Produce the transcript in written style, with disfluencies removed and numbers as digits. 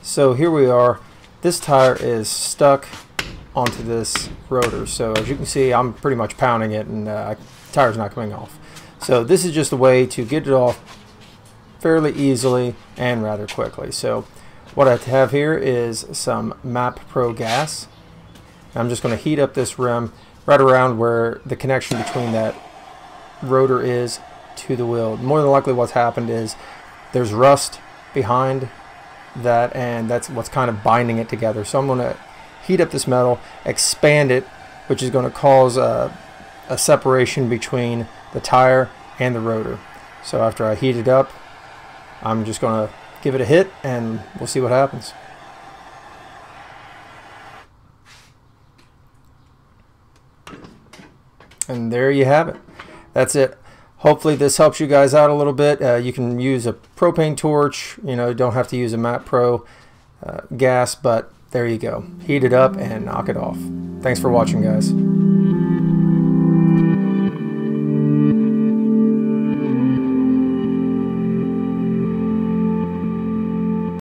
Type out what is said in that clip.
So here we are. This tire is stuck onto this rotor. So as you can see, I'm pretty much pounding it, and the tire's not coming off. So this is just a way to get it off fairly easily and rather quickly. So what I have here is some MAP Pro gas. I'm just going to heat up this rim right around where the connection between that rotor is to the wheel. More than likely what's happened is there's rust behind that, and that's what's kind of binding it together. So I'm going to heat up this metal, expand it, which is going to cause a separation between the tire and the rotor. So after I heat it up, I'm just going to give it a hit and we'll see what happens. And there you have it. That's it. Hopefully this helps you guys out a little bit. You can use a propane torch. You know, you don't have to use a MAP Pro gas, but there you go. Heat it up and knock it off. Thanks for watching, guys.